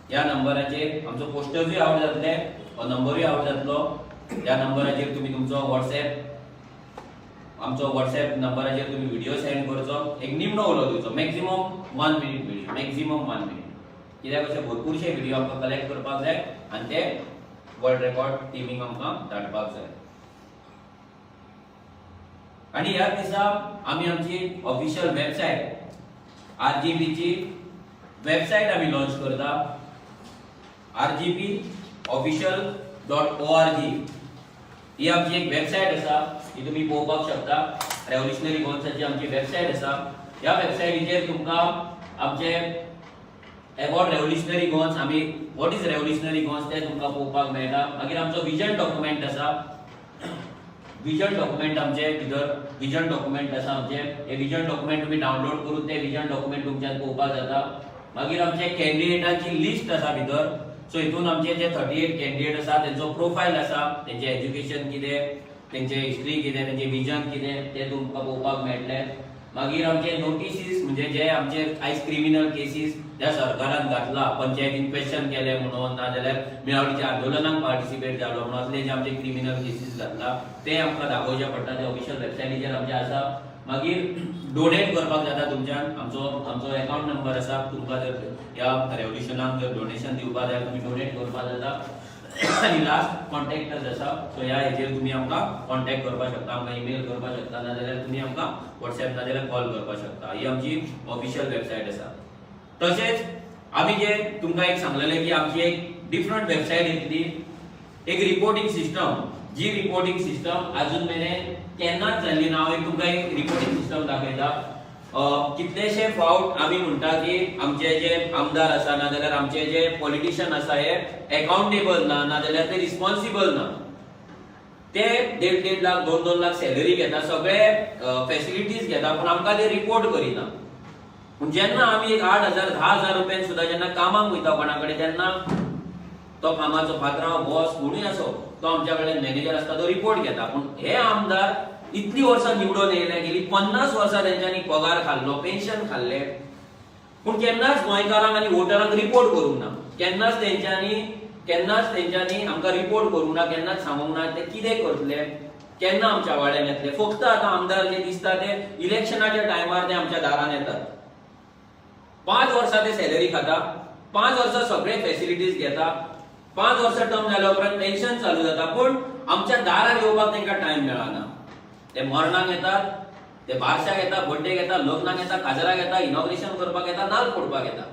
ह्या नंबराचेर आमचो पोस्टरूय आवट जातले, हो नंबरूय आवट जातलो। त्या नंबराचेर तुम्ही तुमचो आमचो व्हॉट्सएप नंबराचेर तुम्ही व्हिडिओ सेंड करचो, एक निमणो उलो दिवचो, maximum 1 minute video, maximum 1 minute. कित्याक अशे भरपूरशे व्हिडिओ आमकां कलेक्ट करपाक जाय आनी ते वर्ल्ड रेकॉर्ड टिमीक आमकां धाडपाक जाय। आणि ह्या दिसा आमी आमची ऑफिशियल वेबसाइट RGP ची वेबसाइट आमी लॉन्च करता। rgbofficial.org ही आमची एक वेबसाइट आसा, ही तुम्ही पळोवपाक शकता। रेव्होल्युशनरी गोन्साची आमची वेबसाइट आसा। ह्या वेबसाइटीचेर तुमकां आमचे अबाउट रेव्होल्युशनरी गोन्स, आमी व्हॉट इज रेव्होल्युशनरी गोन्स ते तुमकां पळोवपाक मेळटा। मागीर आमचो विजन डॉक्युमेंट आसा, विजन डॉक्युमेंट आमचे भितर विजन डॉक्युमेंट आसा आमचे, हे विजन डॉक्युमेंट तुम्ही डाउनलोड करून ते विजन डॉक्युमेंट तुमच्यान पळोवपाक जाता। मागीर आमचे कॅन्डिडेटांची लिस्ट आसा भितर, सो हितून आमचे जे 38 कॅन्डिडेट आसा तेंचो प्रोफाइल आसा, तेंचे एज्युकेशन कितें, तेंचे हिस्ट्री कितें, तेंचे विजन कितें ते तुमकां पळोवपाक मेळटले। मागीर आमचे नोटिसीस म्हणजे जे आमचे आयज क्रिमिनल केसीस ज्या सरकारान घातला, पंचायतीन क्वेश्चन केले म्हणून, ना जाल्यार मेळावळीच्या आंदोलनाक पार्टिसिपेट जालो म्हणून असले जे आमचे क्रिमिनल केसीस घातला ते आमकां दाखोवचे पडटा, ते ऑफिशियल वेबसाइटीचेर आमचे आसा। मागीर डोनेट करपाक जाता तुमच्यान, आमचो अकाउंट नंबर आसा, तुमकां जर ह्या रेव्होल्युशनाक जर डोनेशन दिवपाक जाय तुम्ही डोनेट करपाक जाता। आणि लास्ट कॉन्टॅक्ट आसा, सो ह्या हेचेर तुम्ही आमकां कॉन्टॅक्ट करपाक शकता, आमकां ईमेल करपाक शकता, ना जाल्यार तुम्ही आमकां व्हॉट्सएप ना जाल्यार कॉल करपाक शकता। ही आमची ऑफिशियल वेबसाइट आसा। तशेंच आमी जे तुमकां एक सांगलेले की आमची एक डिफरंट वेबसाइट येतली, एक रिपोर्टिंग सिस्टम, जी रिपोर्टिंग सिस्टम अजून मेरेन केन्नाच जाल्ली ना। हांव एक तुमकां एक रिपोर्टिंग सिस्टम दाखयता। कितलेशे फावट आमी म्हणटा की आमचे जे आमदार आसा ना जाल्यार आमचे जे पॉलिटिशियन आसा हे अकाउंटेबल ना, ना जाल्यार ते रिस्पॉन्सिबल ना, ते 1.5 लाख 2-2 लाख सॅलरी घेता, सगळे फॅसिलिटीज घेता, पण आमकां ते रिपोर्ट करिना। पूण जेन्ना आमी एक 8,000 10,000 रुपयान सुद्धा जेन्ना कामाक वयता कोणाकडे, तेन्ना तो कामाचो पात्रांव बॉस कोणूय असो, तो आमच्या कडेन मॅनेजर आसता, तो रिपोर्ट घेता। पूण हे आमदार इतली वर्सां निवडून येयले, गेली 50 वर्सां तेंच्यांनी पगार खाल्लो, पेन्शन खाल्ले, पूण केन्नाच गोंयकारांक आनी वोटरांक रिपोर्ट करूंक ना। केन्नाच तेंच्यांनी आमकां रिपोर्ट करूंक ना, केन्नाच सांगूंक ना ते कितें करतले, केन्ना आमच्या वाड्यान येतले। फक्त आतां आमदार जे दिसता ते इलेक्शनाच्या टायमार ते आमच्या दारान येतात, 5 वर्सां ते सॅलरी खाता, 5 वर्सां सगळे फॅसिलिटीज घेता, 5 वर्सां टर्म जाल्या उपरांत पेन्शन चालू जाता, पूण आमच्या दारार येवपाक तांकां टायम मेळना। ते मरणाक येतात, ते बारशाक येतात, बर्थडेक येतात, लग्नाक येतात, काजराक येतात, इनॉग्रेशन करपाक येतात, नाल्ल फोडपाक येतात,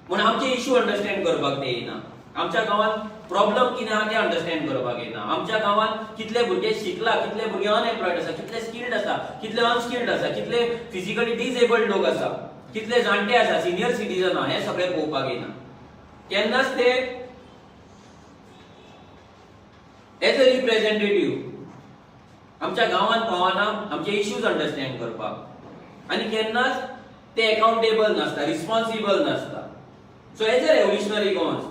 पूण आमचे इश्यू अंडरस्टँड करपाक ते येना। आमच्या गांवांत प्रॉब्लेम कितें आहा ते अंडरस्टँड करपाक येना। आमच्या गांवांत कितले भुरगे शिकला, कितले भुरगे अनएम्प्लॉयड आसा, कितले स्किल्ड आसा, कितले अनस्किल्ड आसा, कितले फिजिकली डिसेबल्ड लोक आसा, कितले जाणटे आसा, सिनियर सिटीजन आहा, हे सगळे पळोवपाक येना। केन्नाच ते एज अ रिप्रेझेंटेटिव्ह आमच्या गांवांत पावना आमचे इश्यूज अंडरस्टँड करपाक, आणि केन्नाच ते अकाउंटेबल नासता, रिस्पॉन्सिबल नासता। सो एज अ रेव्होल्युशनरी गोन्स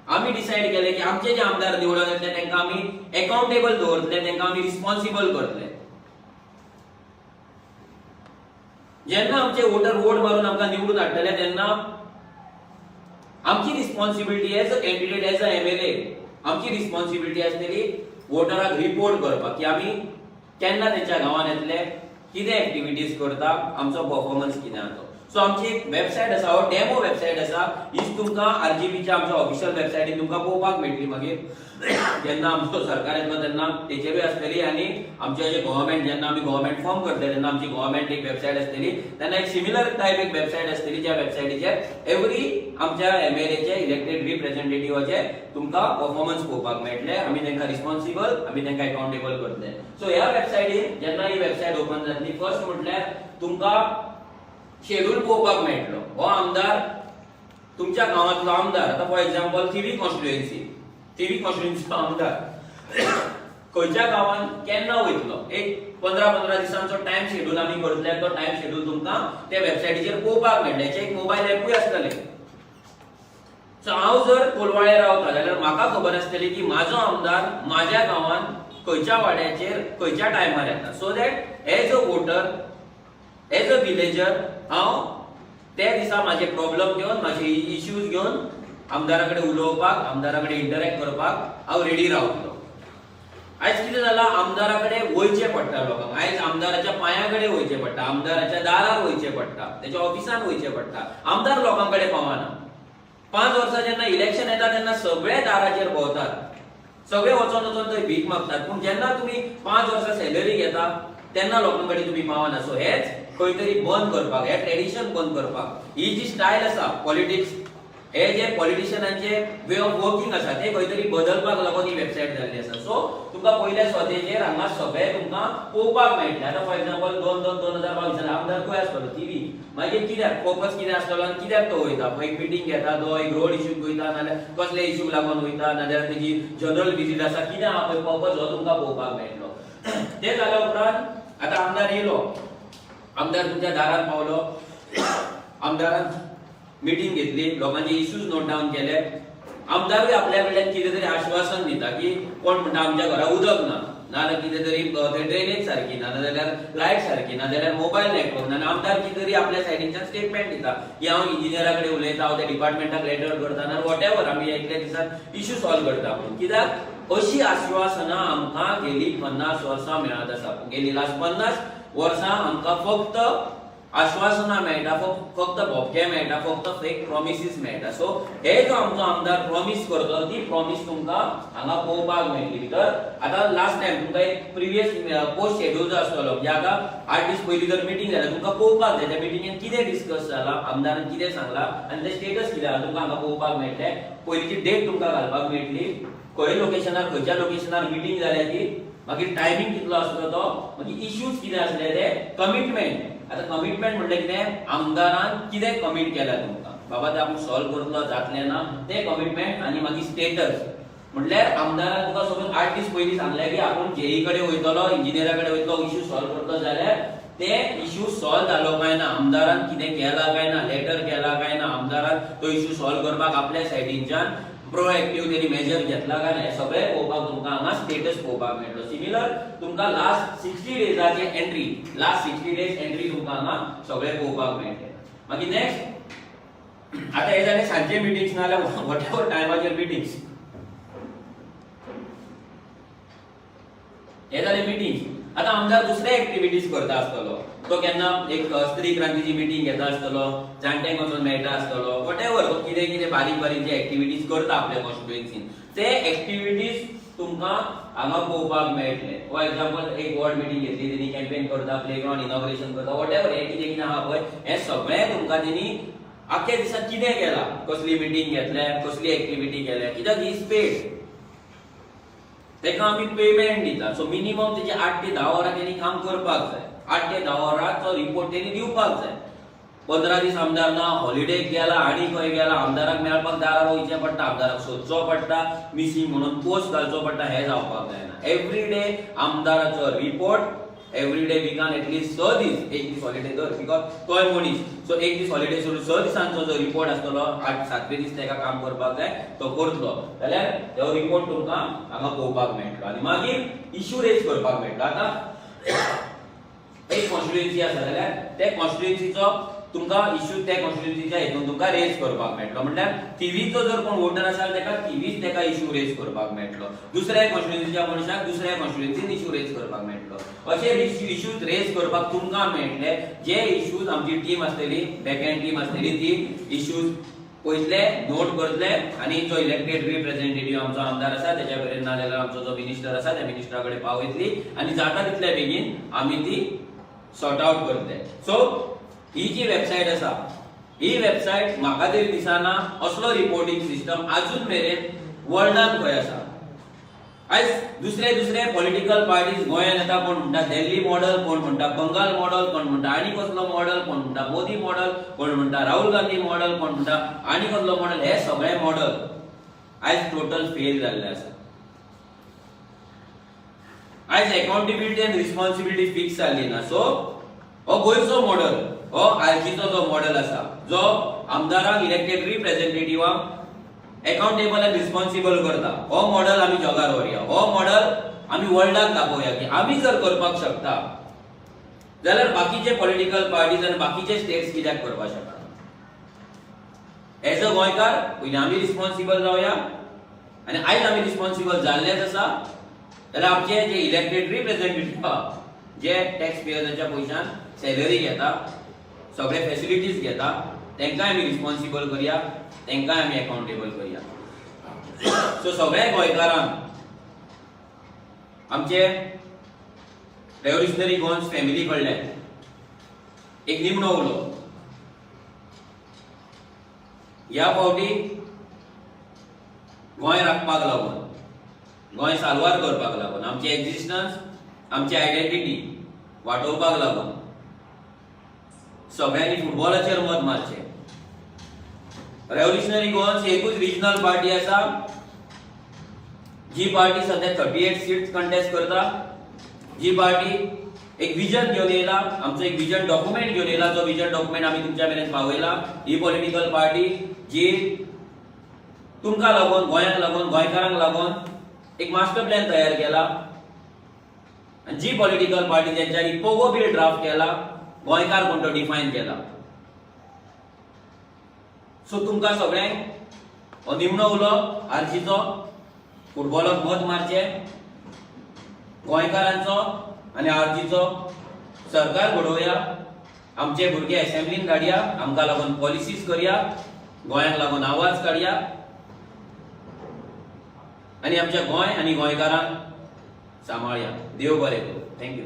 आमी डिसाइड केले की आमचे जे आमदार निवडून येतले तांकां आमी अकाउंटेबल दवरतले, तांकां आमी रिस्पॉन्सिबल करतले। जेन्ना आमचे वोटर वोट मारून आमकां निवडून हाडटले तेन्ना आमची responsibility as a candidate, as a MLA, आमची रिस्पॉन्सिबिलिटी आसतली वोटराक रिपोर्ट करपाक की आमी केन्ना तेंच्या गांवांत येतले, कितें एक्टिविटीज करता, आमचो परफॉर्मन्स कितें आसा तो। सो आमची एक वेबसाइट आसा, हो डेमो वेबसाइट आसा, हीच तुमकां RGPच्या आमच्या ऑफिशियल वेबसाइटीन तुमकां पळोवपाक मेळटली। मागीर जेन्ना आमचो सरकार येतलो तेन्ना तेचेरूय आसतली, आनी आमचे जे गव्हर्नमेंट जेन्ना आमी गव्हर्नमेंट फॉर्म करतले तेन्ना आमची गव्हर्नमेंट एक वेबसाइट आसतली, तेन्ना एक सिमिलर टायप एक वेबसाइट आसतली, ज्या वेबसाइटीचेर एवरी आमच्या MLAचे इलेक्टेड रिप्रेझेंटेटिव्हाचे तुमकां परफॉर्मन्स पळोवपाक मेळटले। आमी तांकां रिस्पॉन्सिबल, आमी तांकां अकाउंटेबल करतले। सो ह्या वेबसाइटीन जेन्ना ही वेबसाइट ओपन जातली, फर्स्ट म्हटल्यार तुमकां शेड्यूल पळोवपाक मेळटलो। हो आमदार तुमच्या गांवांतलो आमदार, आतां फॉर एग्जांपल थिवी कॉन्स्टिट्युएन्सीचो आमदार खंयच्या गांवांत केन्ना वयतलो, एक 15-15 दिसांचो टायम शेड्यूल आमी करतले। तो टायम शेड्यूल तुमकां त्या वेबसाइटीचेर पळोवपाक मेळटले, एक मोबायल ॲपूय आसतले। सो हांव जर कोलवाळे रावता जाल्यार म्हाका खबर आसतली की म्हाजो आमदार म्हाज्या गांवांत खंयच्या वाड्याचेर खंयच्या टायमार येता, so that as a voter, as a villager हांव त्या दिसा माझे प्रॉब्लेम घेवन, माझे इश्यूज घेवन आमदाराकडे उलोवपाक, आमदाराकडे इंटरॅक्ट करपाक हांव रेडी रावतलो. आयज कितें जाला, आमदाराकडे वयचें पडटा लोकांक. आयज आमदाराच्या पांयाकडे वयचें पडटा, आमदाराच्या दारार वयचें पडटा, त्याच्या ऑफिसान वयचें पडटा. आमदार लोकांकडे पावना. 5 वर्सां जेन्ना इलेक्शन येता तेन्ना सगळे दाराचेर भोंवतात, सगळे वचून वचून थंय भीक मागतात. पूण जेन्ना तुम्ही 5 वर्सां सॅलरी घेता तेन्ना लोकांकडे तुम्ही पावना. सो हेच खंय तरी बंद करपाक, हे ट्रेडिशन बंद करपाक, ही जी स्टायल आसा पॉलिटिक्स, हे जे पॉलिटिशियनांचे वे ऑफ वर्किंग आसा ते खंय तरी बदलपाक लागून ही वेबसायट जाल्ली आसा. सो तुमकां पयल्या स्वतेचेर हांगा सगळे तुमकां पळोवपाक मेळटलें. आतां फॉर एक्झाम्पल 2022 आमदार खंय आसतलो, टीव्ही. मागीर कित्याक फोकस कितें आसतलो आनी कित्याक तो वयता, एक मिटींग घेता तो, एक रोड इश्यूक वयता, नाल्यार कसले इश्यूक लागून वयता, नाल्यार तेजी जनरल विजीट आसा, कितें आहा पळय पर्पज हो तुमकां पळोवपाक मेळटलो. ते जाल्या उपरांत आतां आमदार येयलो, आमदार तुमच्या दारार पावलो, आमदारान मीटिंग घेतली, लोकांचे इश्यूज नोट डावन केले. आमदारूय आपल्या कडल्यान कितें तरी आश्वासन दिता की कोण म्हणटा आमच्या घरा उदक ना, नाल्यार कितें तरी ड्रेनेज सारकी ना, नाजाल्यार लायट सारकी ना, नाजाल्यार मोबायल नेटवर्क ना. आमदार कितें तरी आपल्या सायडीच्यान स्टेटमेंट दिता की हांव इंजिनियरा कडेन उलयता, हांव त्या डिपार्टमेंटाक लेटर करता, ना वॉटेवर आमी एकल्या दिसान इश्यू सॉल्व करता. पूण कित्याक अशी आश्वासनां आमकां गेली 50 वर्सां मेळत आसा. गेली लास्ट 50 वर्सां आमकां फक्त आश्वासनां मेळटा, फक्त भोपके मेळटा, फक्त फेक प्रॉमिसीस मेळटा. सो हे जो आमचो आमदार प्रॉमिस करतो ती प्रॉमिस तुमकां हांगा पळोवपाक मेळटली. भितर आतां लास्ट टायम तुमकां एक प्रिवियस पोस्ट शेड्यूल जो आसतलो, म्हणजे आतां 8 दीस पयलीं जर मिटींग जाल्यार तुमकां पळोवपाक जाय त्या मिटींगेन कितें डिस्कस जालां, आमदारान कितें सांगलां आनी ते स्टेटस कितें आहा तुमकां हांगा पळोवपाक मेळटलें. पयलींची डेट तुमकां घालपाक मेळटली, खंय लोकेशनार, खंयच्या लोकेशनार मिटींग जाल्या ती, मागीर टायमींग कितलो आसलो तो, मागीर इश्यूज कितें आसले ते, कमिटमेंट. आता कमिटमेंट म्हणजे कितें, आमदारान कितें कमिट केला तुमकां, बाबा ते आपूण सॉल्व करतलो, जातलें ना ते कमिटमेंट. आनी मागीर स्टेटस म्हणल्यार आमदारान तुका सपोज 8 दीस पयलीं सांगलें की आपूण जेई कडेन वयतलो, इंजिनियरा कडेन वयतलो, इश्यू सॉल्व करतलो, जाल्यार ते इश्यू सॉल्व जालो काय ना, आमदारान कितें केला काय ना, लेटर केला काय ना, आमदारान तो इश्यू सॉल्व करपाक आपल्या सायडीच्यान प्रोएक्टिव्ह तेणी मेजर घेतला काय ना, सगळे पळोवपाक तुमकां हांगा स्टेटस पळोवपाक मेळटलो. सिमिलर तुमकां लास्ट 60 डेजाची एंट्री, लास्ट 60 डेज एंट्री तुमकां हांगा सगळे पळोवपाक मेळटले. मागीर नेक्स्ट आतां हे जाले सांजचे मिटिंग्स, नाल्यार वॉटेवर टायमाचेर मिटिंग्स, हे जाले मिटिंग्स. आतां आमदार दुसरे एक्टिविटीज करता आसतलो, तो केन्ना एक स्त्री क्रांतीची मिटींग घेता आसतलो, जाणट्यांक वचून मेळटा आसतलो, वॉटेवर तो कितें कितें बारीक बारीक जे एक्टिविटीज करता आपल्या कॉन्स्टिट्युएन्सीन, ते एक्टिविटीज तुमकां हांगा पळोवपाक मेळटले. फॉर एक्झाम्पल एक वॉर्ड मिटींग घेतली, तेणी कॅम्पेन करता, प्लेग्राउंड इनॉग्रेशन करता, वॉटेवर हे कितें कितें आहा पळय हे सगळें तुमकां तेणी आख्या दिसाक कितें केलां, कसली मिटींग घेतल्या, कसली एक्टिविटी केल्या, कित्याक ही इज पेड, तेका आमी पेमेंट दिता. सो मिनिमम तेजे 8 ते 10 वरां तेणी काम करपाक जाय, 8 ते 10 वरांचो रिपोर्ट तेणी दिवपाक जाय. 15 दीस आमदार ना, हॉलिडे गेला, आनी खंय गेला, आमदाराक मेळपाक दारार वयचें पडटा, आमदाराक सोदचो पडटा, मिसींग म्हणून पोस्ट घालचो पडटा, हे जावपाक जायना. एवरी डे आमदाराचो रिपोर्ट, एवरी डे विकान एटलीस्ट 6 दीस, एक दीस हॉलिडे धर, बिकॉज तोय मनीस, सो एक दीस हॉलिडे सोडून 6 दिसांचो जो रिपोर्ट आसतलो, 8-7 दीस तेका काम करपाक जाय, तो करतलो, जाल्यार तो रिपोर्ट तुमकां हांगा पळोवपाक मेळटलो. आनी मागीर इश्यू रेज करपाक मेळटलो. आतां एक कॉन्स्टिट्युएन्सी आसा जाल्यार ते कॉन्स्टिट्युएन्सीचो तुमकां इश्यू त्या कॉन्स्टिट्युएन्सीच्या हेतून तुमकां रेज करपाक मेळटलो. म्हणल्यार टीव्हीचो जर कोण वोटर आसा तेका टीव्हीच तेका इश्यू रेज करपाक मेळटलो, दुसऱ्या कॉन्स्टिट्युएन्सीच्या मनशाक दुसऱ्या कॉन्स्टिट्युएन्सीन इश्यू रेज करपाक मेळटलो. अशे इश्यूज रेज करपाक तुमकां मेळटले. जे इश्यूज आमची टीम आसतली, बॅकएंड टीम आसतली, ती इश्यूज पयतले, नोट करतले, आनी जो इलेक्टेड रिप्रेझेंटेटिव्ह आमचो आमदार आसा तेच्या कडेन, नाजाल्यार आमचो जो मिनिस्टर आसा त्या मिनिस्टरा कडेन पावयतली, आनी जाता तितले बेगीन आमी ती सॉर्ट आउट करतले. सो ही जी वेबसायट आसा, ही वेबसायट म्हाका तरी दिसना असलो रिपोर्टिंग सिस्टम अजून मेरेन वर्ल्डान खंय आसा. आयज दुसरे दुसरे पॉलिटिकल पार्टीज गोंयांत येता, कोण म्हणटा दिल्ली मॉडेल, कोण म्हणटा बंगाल मॉडेल, कोण म्हणटा आनी कसलो मॉडेल, कोण म्हणटा मोदी मॉडेल, कोण म्हणटा राहुल गांधी मॉडेल, कोण म्हणटा आनी कसलो मॉडेल. हे सगळे मॉडेल आयज टोटल फेल जाल्ले आसा. आयज अकाउंटेबिलिटी एंड रिस्पॉन्सिबिलिटी फिक्स जाल्ली ना. सो हो गोंयचो मॉडेल, हो आयचीचो जो मॉडेल आसा, जो आमदाराक इलेक्टेड रिप्रेझेंटेटिव्हाक अकाउंटेबल एंड रिस्पॉन्सिबल करता, हो मॉडेल आमी जगार व्हरया. हो मॉडेल आमी वर्ल्डाक दाखोवया की आमी जर करपाक शकता जाल्यार बाकीचे पॉलिटिकल पार्टीज आनी बाकीचे स्टेट्स कित्याक करपाक शकना. एज अ गोंयकार पयलीं आमी रिस्पॉन्सिबल जावया आनी आयज आमी रिस्पॉन्सिबल जाल्लेच आसा जाल्यार आमचे जे इलेक्टेड रिप्रेझेंटेटिव्ह जे टॅक्स पेयर्साच्या पयशान सॅलरी घेता सगळे फॅसिलिटीज घेता तांकांय आमी रिस्पॉन्सिबल करया तांकांय आमी अकाउंटेबल करया सो सगळ्या गोंयकारांक आमचे रेव्होल्युशनरी गोन्स फॅमिली कडल्यान एक निमणो उलो ह्या फावटी गोंय राखपाक लागून गोंय साल्वार करपाक लागून आमचे एक्झिस्टन्स आमची आयडेंटिटी वाटोवपाक लागून सगळ्यांनी फुटबॉलाचेर मत मारचें रेव्होल्युशनरी गोन्स एकूच रिजनल पार्टी आसा जी पार्टी सध्या 38 सीट्स कंटेस्ट करता जी पार्टी एक विजन घेवन येयला आमचो एक विजन डॉक्युमेंट घेवन येयला जो विजन डॉक्युमेंट आमी तुमच्या मेरेन पावयला ही पॉलिटिकल पार्टी जी तुमकां लागून गोंयाक लागून गोंयकारांक लागून एक मास्टर प्लॅन तयार केला आनी जी पॉलिटिकल पार्टी तेंच्यांनी पोगो बिल ड्राफ्ट केला गोंयकार कोण तो डिफायन केला सो तुमकां सगळ्यांक हो निमणो उलो आरजीचो फुटबॉलाक मत मारचें गोंयकारांचो आनी आरजीचो सरकार घडोवया आमचे भुरगे असेंब्लीन धाडया आमकां लागून पॉलिसीज करया गोंयाक लागून आवाज काडया आनी आमच्या गोंय आनी गोंयकारांक सांबाळया देव बरें करूं थँक्यू